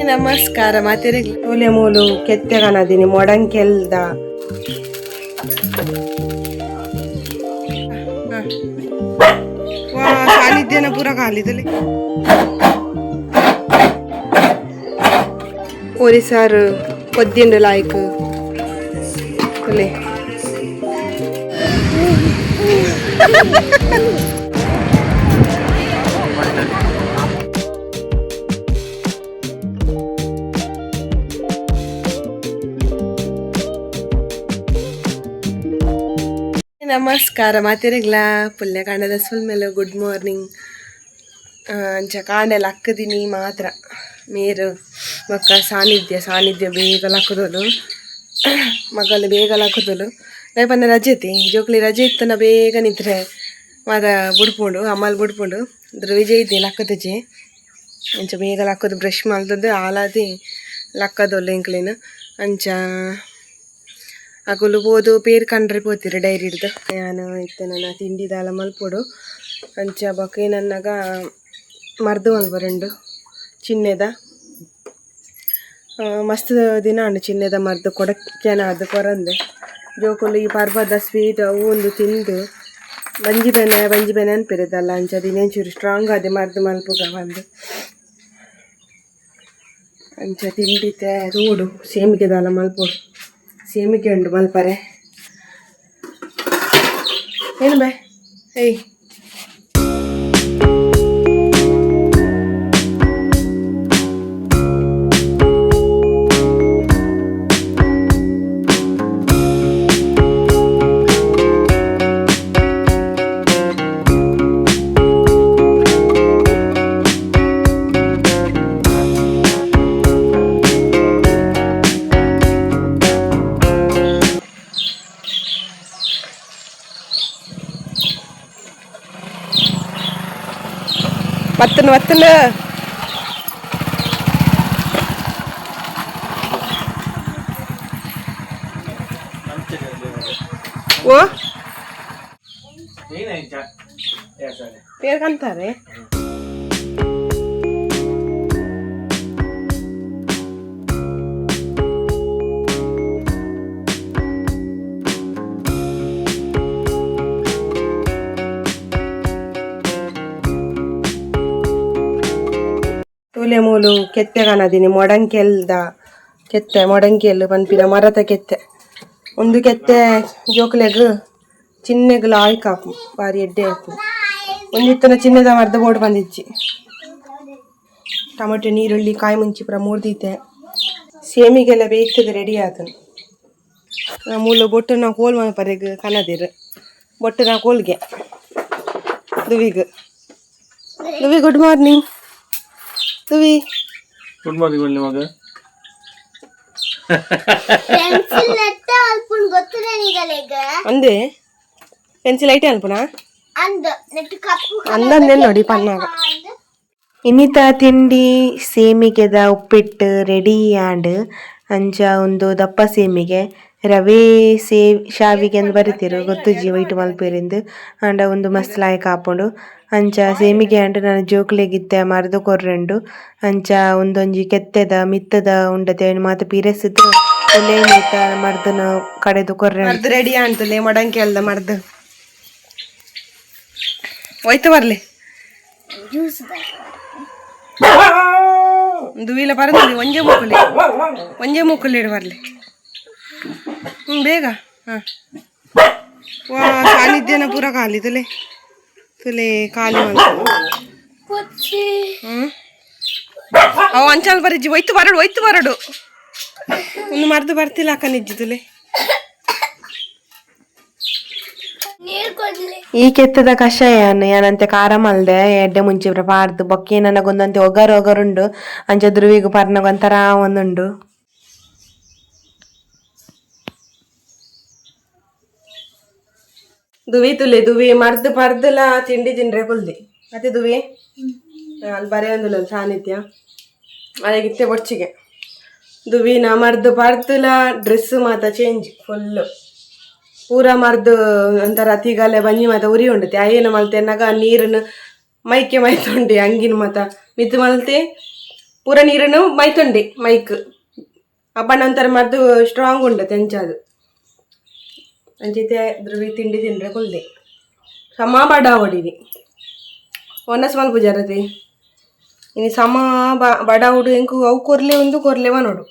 ನಮಸ್ಕಾರ ಮಾತೆರೆ ತೋಲೆ ಮೂಲು ಕೆತ್ತೆಗನದಿನಿ ಮೊಡಂಕೆಲ್ದ ವಾ ಸಾನ್ನಿಧ್ಯನ ಪೂರ ಕಾಲಿದಲ್ಲಿ ಓರಿ ಸಾರು ಕೊದ್ದಿಂಡು ಲಾಯ್ಕ್ ಕೊಲೆ ನಮಸ್ಕಾರ ಮಾತೆರೆಗ್ಲ ಪುಲ್ಯ ಕಾಂಡದ ಫುಲ್ ಮೇಲೆ ಗುಡ್ ಮಾರ್ನಿಂಗ್ ಅಂಚ ಕಾಂಡೆಲ್ಲ ಅಕ್ಕದಿನಿ ಮಾತ್ರ ಮೇರು ಮಕ್ಕ ಸಾನ್ನಿಧ್ಯ ಬೇಗ ಲಕ್ಕದೋಲು ಮಗಲು ಬೇಗ ಲಕ್ಕದೋಲು ರೇಪಂದ ರಜೆ ಐತಿ ಜೋಕ್ಲಿ ರಜೆ ಇತ್ತನ ಬೇಗ ನಿದ್ರೆ ಮಾತ ಬುಡ್ಪುಂಡು ಅಮ್ಮಲ್ಲಿ ಬುಡ್ಪುಂಡು ಅದ್ರ ವಿಜಯ್ ಇದ್ದಿ ಲಕ್ಕದಜೆ ಅಂಚ ಬೇಗ ಲಕ್ಕದು ಬ್ರಷ್ ಮಲ್ದದ್ದು ಆಲಾದಿ ಲಕ್ಕದೊಲ್ಲು ಇಂಕ್ಲೇನು ಅಂಚ ಅಗುಲು ಬೋದು ಪೇರು ಕಂಡ್ರೆ ಪೋತಿರು ಡೈರಿ ಹಿಡ್ದು ನಾನು ಇತ್ತು ನನ್ನ ತಿಂಡಿದಲ್ಲ ಮಲ್ಪೊಡು ಅಂಚ ಬೊಕ್ಕ ನನ್ನಾಗ ಮರ್ದು ಮಲ್ಬರಂಡು ಚಿನ್ನೆದ ಮಸ್ತ್ ದಿನ ಉಂಡು ಚಿನ್ನೆದ ಮರ್ದು ಕೊಡಕ್ಕೆನ ಅದು ಕೊರಂದೆ ಜೋಕುಲು ಈ ಪರ್ಬದ ಸ್ವೀಟ್ ಅವು ಒಂದು ತಿಂದು ಬಂಜಿ ಬೆನೆ ಅನ್ಪಿರೋದಲ್ಲ ಅಂಚ ದಿನೇಂಚೂರು ಸ್ಟ್ರಾಂಗ್ ಅದೇ ಮರ್ದು ಮಲ್ಪುಗ ಬಂದು ಅಂಚ ತಿಂಡಿತೆ ರೋಡು ಸೇಮಿಗೆದಲ್ಲ ಮಲ್ಪೊಡು ಸೇಮಿಗೆ ಉಂಡು ಮಲ್ಪರೆ ಏನು ಬೇ ಏಯ್ ವತ್ತನ ಓ ಪೇರ್ ಕಂತಾರೆ ತೋಲೆ ಮೂಲು ಕೆತ್ತೆಗನದಿನಿ ಮೊಡಂಕೆಲ್ದ ಕೆತ್ತೆ ಮೊಡಂಕೆಲ್ ಪನ್ಪಿನ ಮರದ ಕೆತ್ತೆ ಒಂದು ಕೆತ್ತೆ ಜೋಕ್ಲೆಗ್ ಚಿನ್ನೆಗ್ಲ ಆಯ್ಕ ಹಾಕು ಬಾರಿ ಎಡ್ಡೆ ಹಾಕು ಒಂದಿತ್ತನ ಚಿನ್ನದ ಮರದ ಬೋರ್ಡ್ ಬಂದಿಜ್ಜಿ ಟೊಮೆಟೊ ನೀರುಳ್ಳಿ ಕಾಯಿ ಮುಂಚಿ ಪುರ ಮೂರ್ದೀತೆ ಸೇಮಿಗೆಲ್ಲ ಬೇಯ್ತದೆ ರೆಡಿ ಆದನು ಮೂಲು ಬೊಟ್ಟನ ಕೋಲ್ ಮಲ್ಪರೆಗ್ ಕನದಿರು ಬೊಟ್ಟನ ಕೋಲ್ಗೆ ದುವಿಗ್ ದುವಿ ಗುಡ್ ಮಾರ್ನಿಂಗ್ ತುವಿ ಗುಡ್ ಮಾರ್ನಿಂಗ್ ಒಳ್ಳೆ ಮಗ ಅಂದೆ ಪೆನ್ಸಿಲ್ ಐಟೆ ಅಲ್ಪನ ಅಂದಂದೆ ನೋಡಿ ಪನ್ನಾಗ ಇನ್ನಿತ ತಿಂಡಿ ಸೇಮಿಗೆದ ಉಪ್ಪಿಟ್ಟು ರೆಡಿ ಆಂಡ್ ಅಂಚ ಒಂದು ದಪ್ಪ ಸೇಮಿಗೆ ರವೆ ಶಾವಿಗೆ ಅಂತ ಬರೀತಿರು ಗೊತ್ತುಜಿ ವೈಟ್ ಮಲ್ಪೇರಿಂದು ಅಂಡ ಒಂದು ಮಸ್ತ್ ಲಾಯಕ್ ಹಾಪುಂಡು ಅಂಚ ಸೇಮಿಗೆ ಅಂಡ್ ನಾನು ಜೋಕ್ಲೆಗಿತ್ತೆ ಮರ್ದು ಕೊರ್ರೆಂಡು ಅಂಚ ಒಂದೊಂಜಿ ಕೆತ್ತೆದ ಮಿತ್ತದ ಉಂಡತೆ ಮಾತ ಪೀರೆಸ್ದು ಒಲೆ ಮೀತ ಮರ್ದನ ಕಡೆದು ಕೊರ್ರೆ ಮರ್ದು ರೆಡಿ ಅಂತಲೇ ಮಡಂಕೆ ಅಲ್ದ ಮರ್ದು ಹೋಯ್ತು ಬರ್ಲಿ ದುವಿಲ ಬರಲಿ ಒಂಜೆ ಮೂಕಲಿ ಇಡು ಬರ್ಲಿ ಬೇಗ ಹಾಂ ವಾ ಸಾನ್ನಿಧ್ಯನ ಪೂರ ಖಾಲಿ ತುಲೆ ಖಾಲಿ ಅವ ಅಂಚಾಲ್ ಬರಿಜ್ಜಿ ಒಯ್ತು ಬರಡು ಒಂದು ಮರ್ದು ಬರ್ತಿಲ್ಲ ಅಕ್ಕ ನಿಜ್ಜಿ ತುಲೆ ಈ ಕೆತ್ತದ ಕಷಾಯ ಏನಂತೆ ಖಾರ ಮಲ್ದೆ ಎಡ್ಡೆ ಮುಂಚೆ ಪಾರ್ದು ಬೊಕ್ಕೆ ನನಗೊಂದಂತೆ ಒಗರುಂಡು ಅಂಚ ಧ್ರುವಿಗೂ ಪರ್ನಗೊಂತರ ಒಂದುಂಡು ದುವಿ ಮರ್ದು ಪರ್ದಲ ತಿಂಡಿ ತಿಂಡ್ರೆ ಕುಲ್ದಿ ಮತ್ತೆ ದುವಿ ಅಲ್ಲಿ ಬರೇ ಒಂದಿಲ್ಲ ಸಾನ್ನಿಧ್ಯ ಅದಕ್ಕಿತ್ತೆ ಬೊಚ್ಚಿಗೆ ದುವಿನ ಮರ್ದು ಪರ್ದಲ ಡ್ರೆಸ್ ಮಾತ ಚೇಂಜ್ ಫುಲ್ಲು ಪೂರ ಮರ್ದು ಒಂಥರ ತಿಗಲೆ ಬಂಜಿ ಮಾತ ಉರಿ ಉಂಡತಿ ಅಯ್ಯನ ಮಲ್ತೆ ಎನ್ನಗ ನೀರನ್ನು ಮೈಕೆ ಮೈತುಂಡಿ ಹಂಗಿನ ಮಾತ ಮಿತ್ತು ಮಲ್ತೆ ಪೂರ ನೀರನ್ನು ಮೈತೊಂಡೆ ಮೈಕ್ ಅಪ್ಪನ ಒಂಥರ ಮದ್ದು ಸ್ಟ್ರಾಂಗ್ ಉಂಡು ತೆಂಚದು ಅಂಚಿತೆ ದ್ರವಿ ತಿಂಡಿ ತಿಂದ್ರೆ ಕೊಲ್ದೆ ಸಮ ಬಡ ಹೊಡಿನಿ ಒನ್ನ ಸ್ಮಾಲ್ ಪೂಜಾರತಿ ಇನ್ನು ಸಮ ಬಡ ಹುಡು ಎಂಕು ಅವು ಕೊರ್ಲೆ ಒಂದು ಕೊರ್ಲೆವ ನೋಡು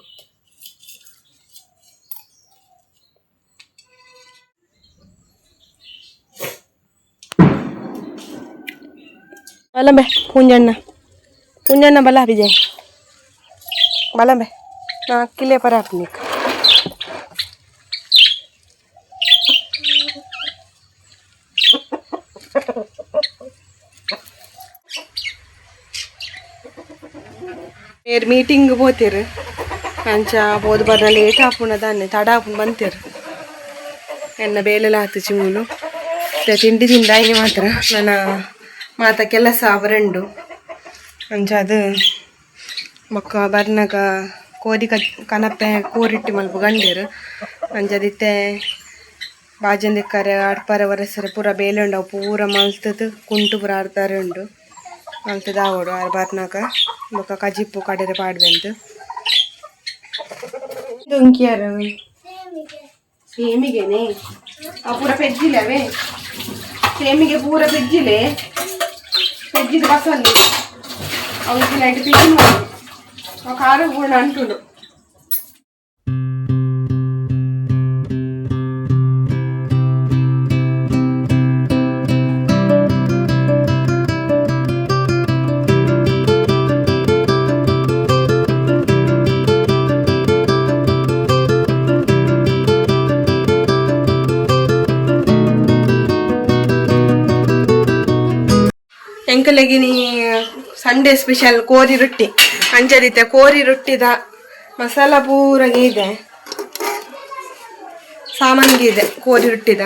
ಬಲಂಬೆ ಪುಂಜಣ್ಣ ಬಲ ಬಿಜಯ್ ಬಲಂಬೆ ನಾ ಕಿಲೆ ಪರ ಹಾಕ್ಲಿಕ್ ಮೀಟಿಂಗ್ ಹೋತಿರು ಅಂಚ ಬೋದು ಬರ್ನ ಲೇಟ್ ಹಾಪುಣ ದಾನೆ ತಡ ಹಾಪುಣ ಬಂತಿರು ಎನ್ನ ಬೇಲೆಲ್ಲ ಹಾತು ಚಿಮೂಲು ತಿಂಡಿ ತಿಂದಾಯಿ ಮಾತ್ರ ನನ್ನ ಮಾತ ಕೆಲಸ ಅವರಂಡು ಅಂಚ ಅದು ಮೊಕ್ಕ ಬರ್ನಾಗ ಕೋರಿ ಕನಪೆ ಕೋರಿಟ್ಟಿ ಮಲ್ಪ ಗಂಡೇರು ಅಂಚದಿತ್ತೆ ಬಾಜಂದಿಕ್ಕರೆ ಅಡ್ಪರ ವರಸರ ಪೂರ ಬೇಲೆ ಉಂಡು ಅವು ಪೂರ ಮಲ್ತದು ಕುಂಟು ಪೂರ ಆಡ್ತಾರೆ ಉಂಡು ಮಲ್ತದ ಆವಡು ಆರು ಬರ್ನಾಗ ಮೊಕ್ಕ ಕಜಿಪ್ಪು ಕಡೆರೆ ಪಾಡ್ಬಂತು ದುಂಕಿಯಾರ ಸೇಮಿಗೆನೆ ಅವು ಪೂರ ಪೆಜ್ಜಿಲ್ಲವೇ ಸೇಮಿಗೆ ಪೂರ ಪೆಜ್ಜಿಲೆ ಪೆಜ್ಜಿದ ಬಸಲ್ಲಿ ಅವಕ್ಕೆ ಲೈಟ್ ಪಿಜ್ಜಿ ಮಾಡಿ ಖಾರ ಹೂರ್ಣ ಅಂಟುಡು ಎಂಕಲೆಗಿನಿ ಸಂಡೇ ಸ್ಪೆಷಲ್ ಕೋರಿ ರೊಟ್ಟಿ ಅಂಚದಿತ್ತೆ ಕೋರಿ ರೊಟ್ಟಿದ ಮಸಾಲ ಪೂರಗೆ ಇದೆ ಸಾಮಾನ್ಗೆ ಇದೆ ಕೋರಿ ರೊಟ್ಟಿದ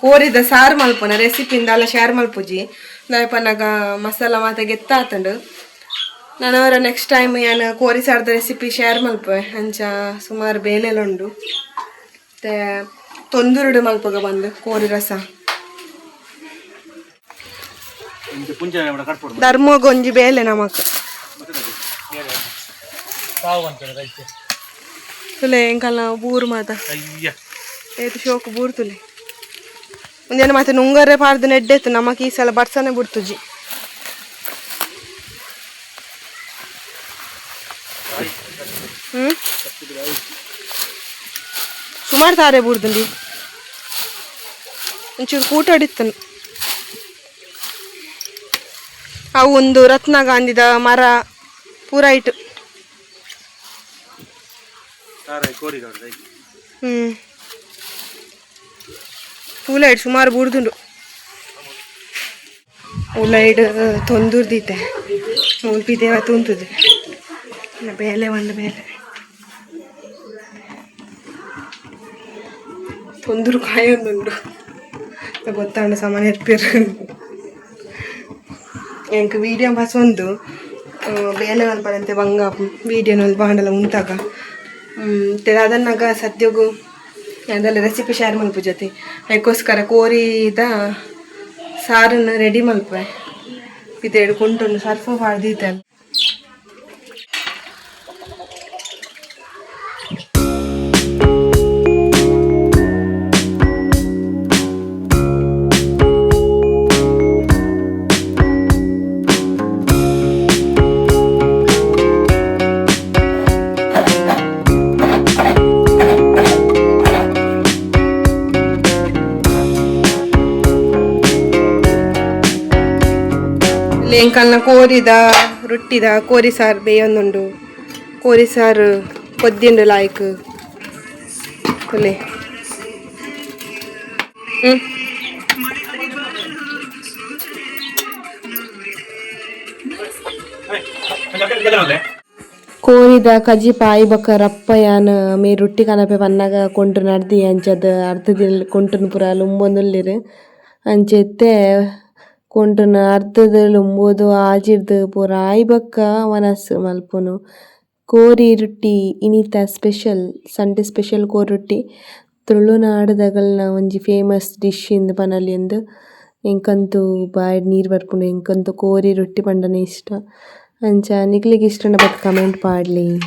ಕೋರಿದ ಸಾರು ಮಲ್ಪನ ರೆಸಿಪಿಂದ ಅಲ್ಲ ಶೇರ್ ಮಲ್ಪುಜಿ ನಾಯಪನಾಗ ಮಸಾಲ ಮಾತ ಗೆತ್ತಾತಂಡು ನಾನವರ ನೆಕ್ಸ್ಟ್ ಟೈಮ್ ಏನು ಕೋರಿ ಸಾರ್ದ ರೆಸಿಪಿ ಶೇರ್ ಮಲ್ಪೆ ಅಂಚ ಸುಮಾರು ಬೇಲೆಲ್ಲ ಉಂಡು ಮತ್ತೆ ತೊಂದುರುಡು ಮಲ್ಪಗ ಬಂದು ಕೋರಿ ರಸ ಧರ್ಮಗ ಒಂಜಿ ಬೇಲೆ ನಮಕ್ ತುಲೆ ಎಂಕಲ್ನ ಬೂರು ಮಾತ ಏತು ಶೋಕು ಬೂರು ತುಲೆ ಒಂದೇನು ಮತ್ತೆ ನುಂಗರೆ ಪಾರ್ದು ನೆಡ್ಡೆತ್ತು ನಮಕ್ ಈ ಸಲ ಬಡ್ಸನೆ ಬಿಡ್ತುಜಿ ಸುಮಾರು ತಾರೆ ಬೂರ್ದುಂಡಿ ಒಂಚೂರು ಕೂಟ ಹೊಡಿತನು ಅವು ಒಂದು ರತ್ನ ಗಾಂಧಿದ ಮರ ಪೂರ ಇಟ್ಟು ಪೂಲ ಇಟ್ಟು ಸುಮಾರು ಬೂರ್ದುಂಡು ಉಳ್ಳೈಡ್ ತೊಂದುರ್ದಿತ್ತೆ ಮುಲ್ಪಿದೇವ ತುಂತುದು ಬೇಲೆ ಒಂದು ಬೇಲೆ ತೊಂದರು ಕಾಯೊಂದುಂಡು ಗೊತ್ತಾಂಡು ಸಾಮಾನ್ಯ ಇರ್ಪಿರು ಎಂಕ್ ವೀಡಿಯೋ ಬಸ್ ಒಂದು ಬೇಲೆ ಮಲ್ಪದಂತೆ ಬಂಗ ವೀಡಿಯೋನಲ್ಲಿ ಬಾಂಡಲ ಉಂತಾಗ ಅದನ್ನಾಗ ಸದ್ಯಗೂ ಅದೆಲ್ಲ ರೆಸಿಪಿ ಶೇರ್ ಮಲ್ಪ ಜೊತೆ ಅದಕ್ಕೋಸ್ಕರ ಕೋರಿದ ಸಾರನ್ನು ರೆಡಿ ಮಲ್ಪೆ ಇದೇಳು ಕುಂಟೊಂದು ಸರ್ಫ ಮಾಡ್ದಿತ್ತಲ್ಲ ಎಂಕಲ್ನ ಕೋರಿದ ರೊಟ್ಟಿದ ಕೋರಿ ಸಾರು ಬೇಯೊಂದುಂಡು ಕೋರಿ ಸಾರು ಕೊದ್ದಿಂಡು ಲಾಯ್ಕ್ ಕೊಲೆ ಕೋರಿದ ಕಜಿ ಪಾಯಿ ಬಕ್ಕ ರಪ್ಪ ಯಾನ್ ಮೇ ರೊಟ್ಟಿ ಕನಪೆ ಪನ್ನಗ ಕೊಂಟು ನಡ್ದಿ ಅಂಚದ ಅರ್ಧದಿಲ್ ಕೊಂಟುನು ಪುರ ಲುಂಬೊಂದುಲ್ಲೆರ್ ಅಂಚೆತ್ತೆ ಕೊಂಟುನ ಅರ್ಧದಲ್ಲಿ ಉಂಬೋದು ಆಜಿರ್ದು ಪೂರ ಆಯ್ಬಕ್ಕ ಮನಸ್ ಮಲ್ಪುನು ಕೋರಿ ರೊಟ್ಟಿ ಇನಿತ ಸ್ಪೆಷಲ್ ಸಂಡೆ ಸ್ಪೆಷಲ್ ಕೋರಿ ರೊಟ್ಟಿ ತುಳುನಾಡುದಗಲ್ನ ಒಂಜಿ ಫೇಮಸ್ ಡಿಶ್ ಇಂದು ಪನೊಲಿ ಎಂದು ಎಂಕಂತೂ ಬಾಯಿ ನೀರು ಬರ್ಪುಂಡು ಎಂಕಂತೂ ಕೋರಿ ರೊಟ್ಟಿ ಪಂಡನೆ ಇಷ್ಟ ಅಂಚ ನಿಕ್ಲಿಗೆ ಇಷ್ಟ ಬತ್ ಕಮೆಂಟ್ ಪಾಡ್ಲಿ.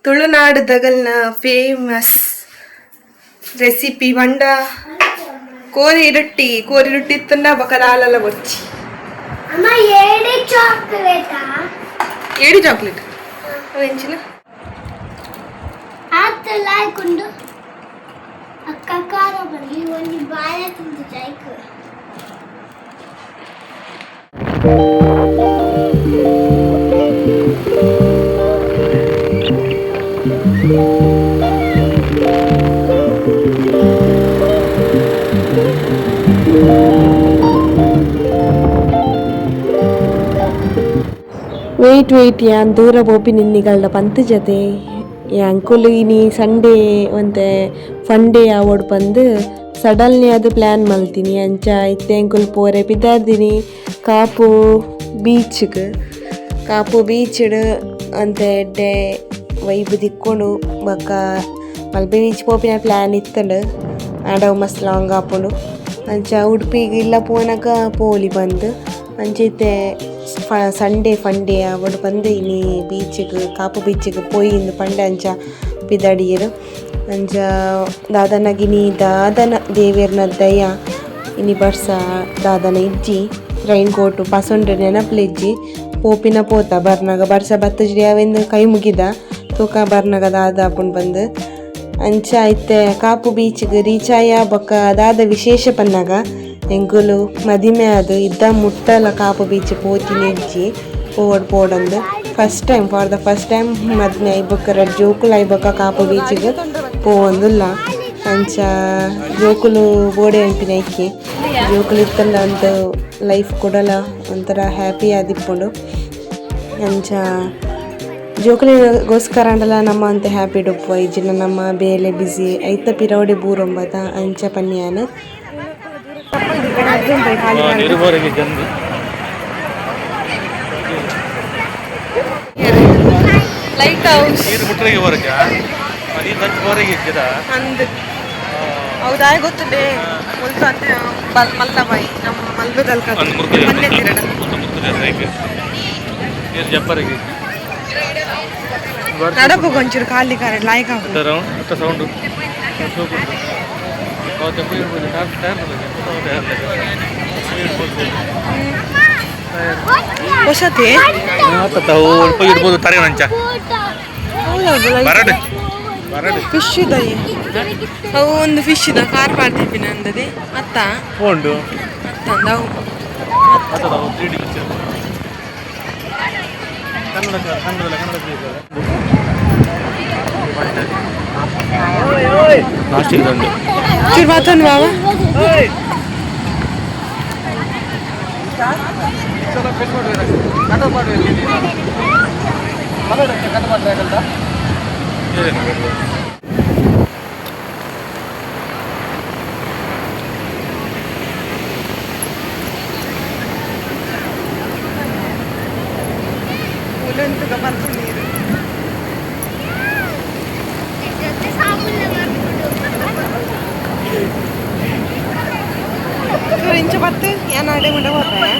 ತುಳುನಾಡು ದಗಲ್ನ ಫೇಮಸ್ ರೆಸಿಪಿ ಪಂಡ ಕೋರಿ ರೊಟ್ಟಿ ಇತ್ತಂಡ ಬೊಕ ದಾಲಲ ಬೊಚ್ಚಿ ಏಡಿ ಚಾಕ್ಲೇಟ್ ಎಂಚಿನ ಅಕ್ಕ ಕಾರ ಬಂದು ಒಂದು ಬಾಯ ತಿಂದು ಜಾಯ್ಕು ವೆಯ್ಟ್ ಯಾನ್ ದೂರ ಪೋಪಿ ನಿನ್ನಿಗಳ್ದ ಪಂತ್ ಜತೆ ಅಂಕುಲು ಇನಿ ಸಂಡೇ ಒಂತೆ ಫಂಡೇ ಆವಡ್ ಬಂದು ಸಡನ್ಲಿ ಅದು ಪ್ಲ್ಯಾನ್ ಮಲ್ತೀನಿ ಅಂಚ ಇತ್ತೆ ಅಂಕುಲು ಪೋರೆ ಬಿದ್ದಾರ್ದಿನಿ ಕಾಪು ಬೀಚ್ಡ್ ಅಂತೆ ಎಡ್ಡೆ ವೈಬ್ ದಿಕ್ಕೊಂಡು ಬೊಕ್ಕ ಮಲ್ಪೆ ಬೀಚ್ ಪೋಪಿನ ಪ್ಲ್ಯಾನ್ ಇತ್ತಂಡು ಆಡವ್ ಮಸ್ತ್ ಲಾಂಗ್ ಆಪುಂಡು ಅಂಚ ಉಡುಪಿಗೆ ಇಲ್ಲ ಪೋನಗ ಪೋಲಿ ಬಂದು ಅಂಚೈತೆ ಸಂಡೇ ಫಂಡೇ ಅವಡು ಬಂದು ಇನಿ ಕಾಪು ಬೀಚಿಗೆ ಪೋಯಿಂದು ಪಂಡೆ ಅಂಚ ಪಿದಡಿಯರು ಅಂಚ ದಾದನ ದೇವೇರ್ನ ದಯ ಇನಿ ಬರ್ಸ ದಾದನ ಇಜ್ಜಿ ರೈನ್ ಕೋಟು ಪಸೊಂಡು ನೆನಪುಲಿಜ್ಜಿ ಪೋಪಿನ ಪೋತ ಬರ್ನಾಗ ಬರ್ಸ ಬತ್ತಜ್ರಿ ಅವೆಂದು ಕೈ ಮುಗಿದ ತೂಕ ಬರ್ನಾಗ ದಾದ ಆಪುಂಡು ಬಂದು ಅಂಚ ಐತೆ ಕಾಪು ಬೀಚಿಗೆ ರೀಚ್ ಆಯ ಬೊಕ್ಕ ಅದಾದ ವಿಶೇಷ ಪನ್ನಾಗ ಎಂಕುಲು ಮದಿಮೆ ಅದು ಇದ್ದ ಮುಟ್ಟಲ ಕಾಪು ಬೀಚ್ ಪೋತಿನಿ ಇಜ್ಜಿ ಪೋಡಂದು ಫಾರ್ ದ ಫಸ್ಟ್ ಟೈಮ್ ಮದ್ಮೆ ಐಬೊಕ್ಕ ರಡ್ ಜೋಕುಲು ಐಬೊಕ್ಕ ಕಾಪು ಬೀಚಿಗೆ ಪೋವಂದುಲ್ಲ ಅಂಚ ಜೋಕುಲು ಬೋಡೆ ಅಂಪಿನ ಇಕ್ಕಿ ಜೋಕುಲು ಇತ್ತಂಡ ಒಂದು ಲೈಫ್ ಕೊಡಲ ಒಂಥರ ಹ್ಯಾಪಿ ಆದಿಪ್ಪುಂಡು ಅಂಚ ಜೋಕುಲಿಗೋಸ್ಕರ ಅಂಡಲ ನಮ್ಮ ಅಂತ ಹ್ಯಾಪಿ ಡುಪ್ಪು ಐಜಿನ ನಮ್ಮ ಬೇಲೆ ಬಿಸಿ ಐತ ಪಿರವಡೆ ಬೂರೊಂಬದ ಅಂಚ ಪನ್ಯಾನ ಲೈಟ್ ಹೌಸ್ ಹೌದಾ ಗೊತ್ತಿದೆ ಮಲ್ಲಾಬಾಯಿ ನಮ್ಮ ಮಲ್ಬೆದಲ್ ನಡಪು ಕೊಂಚೂರು ಖಾಲಿ ಕಾರ ಲಾಯ್ಕ ಸೌಂಡು ಹೊಸತೆ ಇರ್ಬೋದು ತಾರೆ ನಂಚ ಫಿಶ್ ಇದೆ ಅವು ಒಂದು ಫಿಶ್ ಇದೆ ಕಾರ್ ಮಾಡ್ತೀವಿ ನಂದದೆ ಅತ್ತ ಉಂಟು ಅತ್ತಂದವು ಚೂರು ಮಾತೊಂದು ಬಾವ ಇಂಚ ಬತ್ತು ಏನಾಡೆ ಮುಂಡೆ ಹೋಗ್ತಾರೆ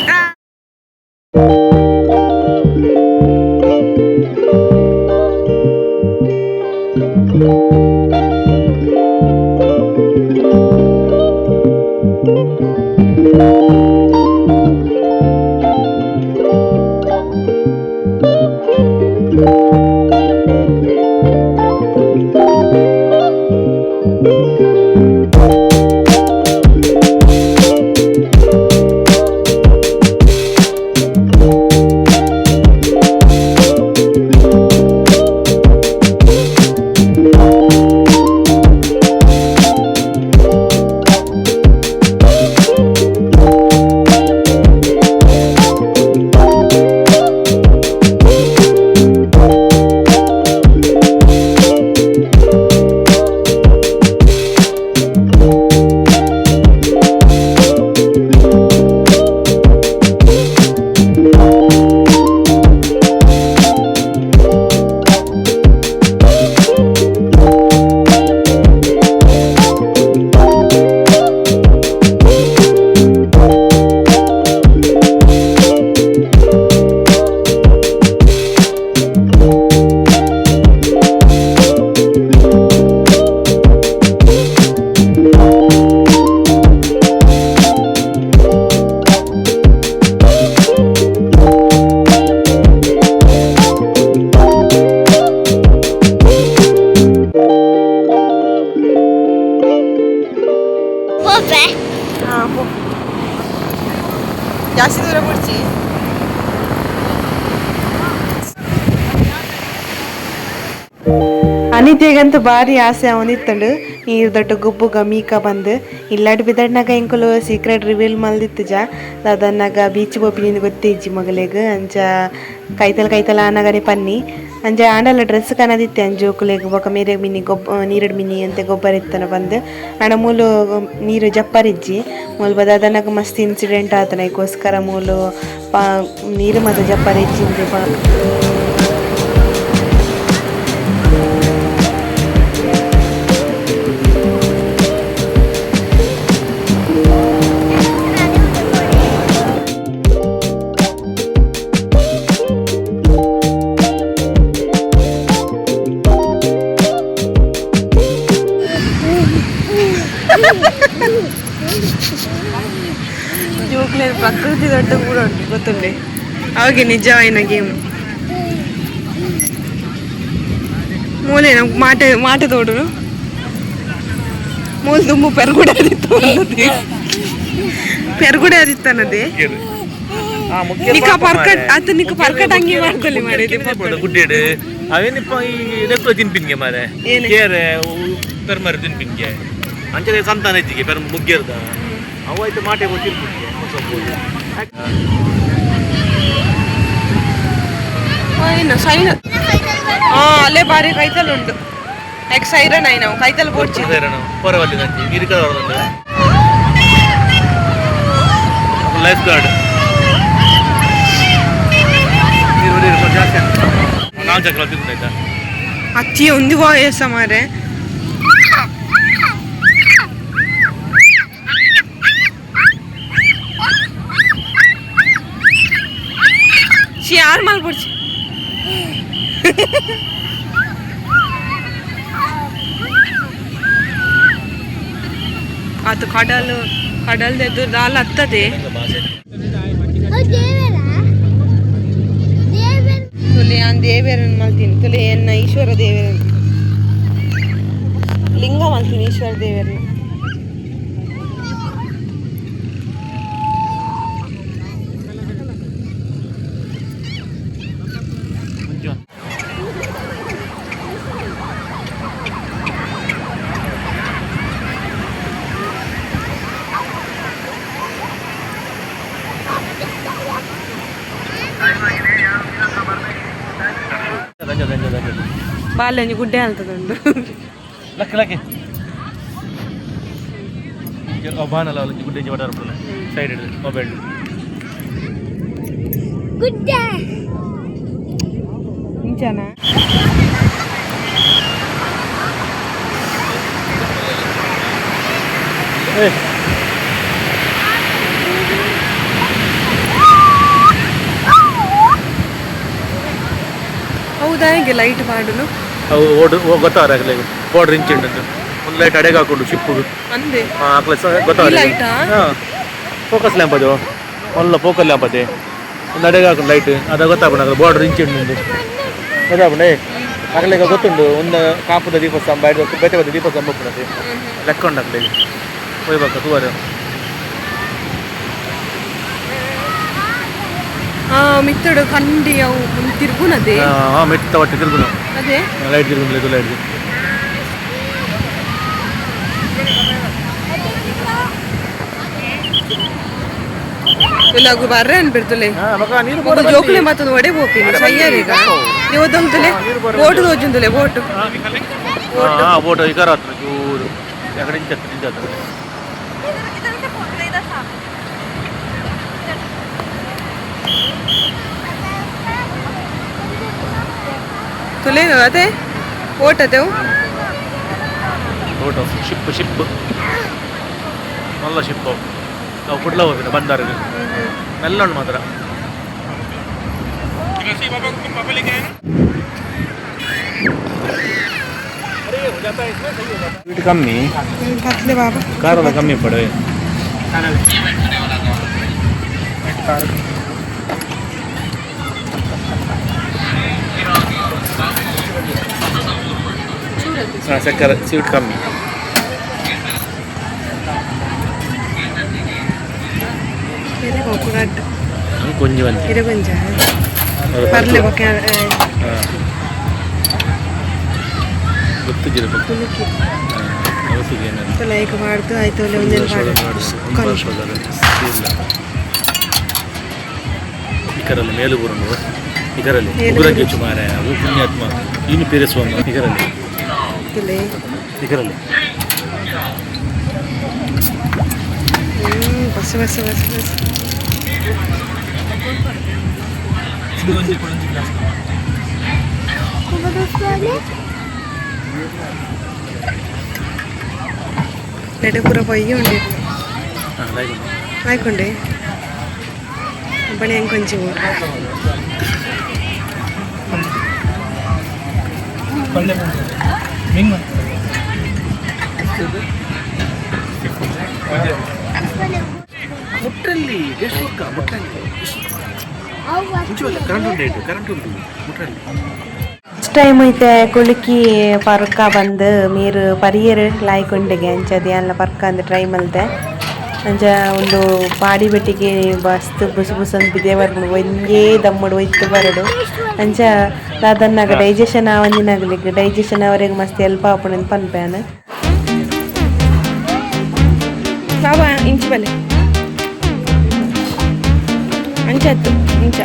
ಅನಿತೆಗಂತೂ ಭಾರಿ ಆಸೆ ಅವನಿತ್ತಂಡು ನೀರು ದೊಡ್ಡ ಗುಬ್ಬುಗ ಮೀಕ ಬಂದು ಇಲ್ಲಾಡ್ ಬಿದಡ್ನಾಗ ಎಂಕುಲು ಸೀಕ್ರೆಟ್ ರಿವೀಲ್ ಮಲ್ದಿತ್ತುಜ ಅದನ್ನಾಗ ಬೀಚ್ ಬೋಪಿನಿಂದ ಗೊತ್ತೇಜಿ ಮಗಲೇಗ ಅಂಚ ಕೈತಲ ಆನಗನೆ ಪನ್ನಿ ಅಂಚ ಆಂಡಲ ಡ್ರೆಸ್ ಕನದಿತ್ತೆ ಅಂಜೋಕುಲೆಗ್ ಬೊಕ ಮೇರೆ ಮಿನಿ ನೀರಡ್ ಮಿನಿ ಅಂತ ಗೊಬ್ಬರ ಇತ್ತನ ಬಂದು ಆಂಡ ಮೂಲು ನೀರು ಜಪ್ಪರಿಜ್ಜಿ ಮೂಲು ಬದ ಅದನ್ನಾಗ ಮಸ್ತ್ ಇನ್ಸಿಡೆಂಟ್ ಆತನ ಈಗೋಸ್ಕರ ಮೂಲು ನೀರು ಮತ್ತು ಜಪ್ಪರಿಜ್ಜಿಂದು ಜೋಕ್ಲೇನು ಪ್ರಕೃತಿ ದೊಡ್ಡ ಕೂಡ ಉಂಟು ಗೊತ್ತುಂಡೆ ಅವಾಗೆ ನಿಜವಾಯಿನ ಗೇಮ್ ಮೂಲೆ ಮಾಟ ತೋಡು ಮೂಲ ತುಂಬ ಪೆರ್ಗುಡೆ ಆದಿತ್ತನ್ನದೇ ನಿಕ್ಕ ಪರ್ಕಟ್ ಆತ ನಿಕ್ಕ ಪರ್ಕಟ್ ಹಂಗೆ ಮಾಡ್ದಲ್ಲಿ ಮಾಡಿದೆ ಗುಡ್ಡೇಡು ಅವೇನಿಪ್ಪ ಈ ನೆಕ್ಕು ತಿನ್ಪಿನ್ಗೆ ಮಾರೆ ಕೇರೆ ಪೆರ್ಮರ್ ತಿನ್ಪಿನ್ಗೆ ಅಂಚನೆ ಸಂತಾನ ಇತ್ತಿಗೆ ಪೆರ್ ಮುಗ್ಗಿರ್ದ ಅವಾಯ್ತು ಮಾಟೆ ಗೊತ್ತಿರ್ಪಿನ್ಗೆ ಸೈನ್ ಅಲ್ಲೇ ಬಾರಿ ಕೈತಲ್ ಉಂಟು ಯಾಕೆ ಸೈರನ್ ಆಯ್ ನಾವು ಕೈತಲ್ ಬೋಡ್ಚಿ ಪರವಲ್ಲಿ ನಂಚಿ ನೀರಿಕ ಲೈಫ್ ಗಾರ್ಡ್ ಜಾಸ್ತಿ ನಾವು ಚಕ್ರ ತಿಂದಾಯ್ತಾ ಅಚ್ಚಿ ಒಂದು ವಯಸ್ಸ ಮಾರೆ ಯಾರು ಮಾಡ್ಬಿಡ್ಸಿ ಅದು ಕಡಲ್ದೆದ್ದು ದಾಲ್ ಹತ್ತದೆ ತುಲೆ ನಾನು ದೇವೇರನ್ ಮಾಡ್ತೀನಿ ತುಲೆ ಎನ್ನ ಈಶ್ವರ ದೇವೇರನ್ ಲಿಂಗ ಮಾಡ್ತೀನಿ ಈಶ್ವರ ದೇವೇರನ್ನ ಬಾಲ್ಯ ಗುಡ್ಡೆ ಅಂತದುಂಡು ಲಕ್ಕೆ ಲಕ್ಕೆ ಬಾನಲ್ಲ ಗುಡ್ಡೆ ಜವಾಡ ಸೈಡ್ ಮೊಬೈಲ್ ಗುಡ್ಡೆ ಇಂಚನಾ ಹೌದಾ ಹೇಗೆ ಲೈಟ್ ಮಾಡುನು ಅವು ಗೊತ್ತಾಗಲ್ಲ ಬೋರ್ಡರ್ ಇಂಚ್ ಉಂಟು ಒಂದು ಲೈಟ್ ಅಡೆಗೆ ಹಾಕೊಂಡು ಶಿಪ್ಪು ಅಂದೆ ಗೊತ್ತಾಗಲ್ಲ ಲೈಟಾ ಫೋಕಸ್ ಲ್ಯಾಂಪ್ ಅದು ಒಳ್ಳೆ ಫೋಕಸ್ ಲ್ಯಾಂಪ್ ಅದೇ ಒಂದು ಅಡೆಗೆ ಹಾಕೊಂಡು ಲೈಟ್ ಅದು ಗೊತ್ತಾಗಲ್ಲ ಬೋರ್ಡರ್ ಇಂಚ್ ಉಂಟು ಗೊತ್ತಾಗಣೆ ಆಗಲಿಗ ಗೊತ್ತುಂಟು ಒಂದು ಕಾಪುದ ದೀಪ ಸ್ತಂಭ ಬೇಟೆ ದೀಪ ಸ್ತಂಭ ಬಿಡದೆ ಲೆಕ್ಕ ಉಂಟಾಗಲಿ ಹೋಯ್ಬೇಕು ತೂವರು ಮಿತ್ತಡು ಕಂಡಿ ಅವು ತಿರ್ಗುನದೆ ಮೆತ್ತ ಒಟ್ಟು ತಿರುಗುನು ಅದೇ ಲೈಟ್ ತಿರುಗುನು ಇದು ಲೈಟ್ ಇಲ್ಲಾಗು ಬರ್ರೆ ಅನ್ಬಿಡ್ತಲೆ ಜೋಕ್ಲೆ ಮತ್ತೊಂದು ಒಡೆ ಹೋಗ್ತೀನಿ ಸಯ್ಯಾರೀಗ ಇವತ್ತೊಂದುಲೆ ಬೋಟ್ ತೋಜುಂದುಲೆ ಬೋಟ್ ಬೋಟ್ ಈಗ ರಾತ್ರಿ ಚೂರು ಯಾಕಡೆ ನಿಂತ ತುಲೆ ಅದೇ ಓಟ್ ಅದೇವು ಓಟು ಶಿಪ್ ಮಲ್ಲ ಶಿಪ್ಪು ನಾವು ಕುಡ್ಲ ಹೋಗ್ತೀನಿ ಬಂದಾರಿಗೆ ಮೆಲ್ಲ ಉಂಟು ಮಾತ್ರ ಸ್ವೀಟ್ ಕಮ್ಮಿ ಕತ್ಲೆ ಬಾಬಾ ಖಾರದ ಕಮ್ಮಿ ಪಡವೆ ಸಕ್ಕರೆ ಸ್ವೀಟ್ ಕಮ್ಮಿ ಕೊಂಚ ಬಂತು ಇದು ಕೊಂಚ ಬರ್ಲೆ ಬೊಕ್ಕೆ ಗೊತ್ತಿದ್ದೀರ ಕುಲುಕಿ ಅವತ್ತಿಗೆ ಏನಂತ ಲೈಕ್ ಮಾಡ್ದು ಆಯ್ತು ಒಳ್ಳೆ ಒಂದೇನು ಇಕರಲ್ಲಿ ಮೇಲು ಬರೋದು ಇಕರಲ್ಲಿ ಉಗ್ರಕ್ಕೆ ಸುಮಾರ ಅವು ಪುಣ್ಯಾತ್ಮ ಇನ್ನು ಪೇರೆಸ್ವಾಮಿ ಇಕರಲ್ಲಿ ಇಕರಲ್ಲಿ ಬಸ್ ಬಸ್ ಬಸ್ ಬಸ್ ನೆಡಪುರ ಪೊಯ್ಯಿ ಉಂಡಿ ಆಯ್ಕೊಂಡೆ ಬಣಿ ಹೆಂಗೆ ಕೊಂಚ ಮುಟ್ಟಲ್ಲಿ ಕರೆಂಟ್ ಉಂಟು ಮುಟ್ಟಲ್ಲಿ ನೆಕ್ಸ್ಟ್ ಟೈಮ್ ಐತೆ ಕುಳುಕಿ ಪರ್ಕ ಬಂದು ಮೀರು ಪರಿಯರ್ ಲಾಯ್ಕೊಂಡೆಗೆ ಅಂಚದೆ ಎಲ್ಲ ಪರ್ಕ ಅಂದು ಟ್ರೈ ಮಲ್ತೆ ಅಂಚ ಒಂದು ಪಾಡಿ ಬೆಟ್ಟಿಗೆ ಬಸ್ತು ಬುಸು ಬುಸ್ ಅಂತ ಬಿದ್ದೆ ಬರ್ಕೊಂಡು ಒಂದೇ ದಮ್ಮಡು ಒಯ್ತು ಬರಡು ಅಂಚ ಅದನ್ನಾಗ ಡೈಜೆಷನ್ ಆವಂದಿನಾಗಲಿಕ್ಕೆ ಡೈಜೆಷನ್ ಅವರಿಗೆ ಮಸ್ತ್ ಹೆಲ್ಪ್ ಆಪಣಂತ ಪನ್ಪ್ಯಾನ ಬಾಬಾ ಇಂಚು ಬಲೆ ಅಂಚತ್ತು ಇಂಚ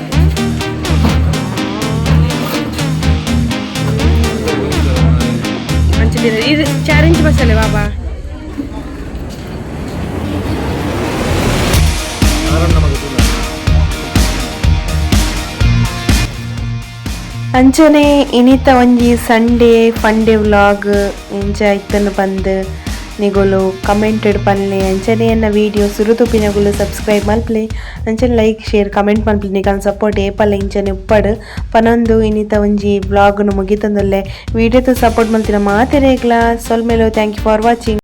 ಅಂಚದಿರ ಇದು 4 ಇಂಚ್ ಬಸ್ ಅಲ್ಲೇ ಬಾಬಾ ಅಂಚನೆ ಇನಿತ ಒಂಜಿ ಸಂಡೇ ಫಂಡೇ ವ್ಲಾಗ್ ಇಂಚ ಇತ್ತನ್ನು ಬಂದು ನಿಗುಲು ಕಮೆಂಟೆಡ್ ಪನ್ಲೆ ಅಂಚನೆ ಎನ್ನ ವೀಡಿಯೋ ಸುರುತುಪಿನಗುಲು ಸಬ್ಸ್ಕ್ರೈಬ್ ಮಲ್ಪಲೆ ಅಂಚನೆ ಲೈಕ್ ಶೇರ್ ಕಮೆಂಟ್ ಮಲ್ಪಲೆ ನಿಗಲ್ ಸಪೋರ್ಟ್ ಏಪಲ್ಲ ಇಂಚನೆ ಉಪ್ಪಡು ಪನೊಂದು ಇನಿತ ಒಂಜಿ ವ್ಲಾಗ್ನು ಮುಗಿತಂದುಲ್ಲೆ ವೀಡಿಯೋತು ಸಪೋರ್ಟ್ ಮಲ್ತಿನ ಮಾತೆರೇಗ್ಲ ಸೊಲ್ಮೇಲು ಥ್ಯಾಂಕ್ ಯು ಫಾರ್ ವಾಚಿಂಗ್.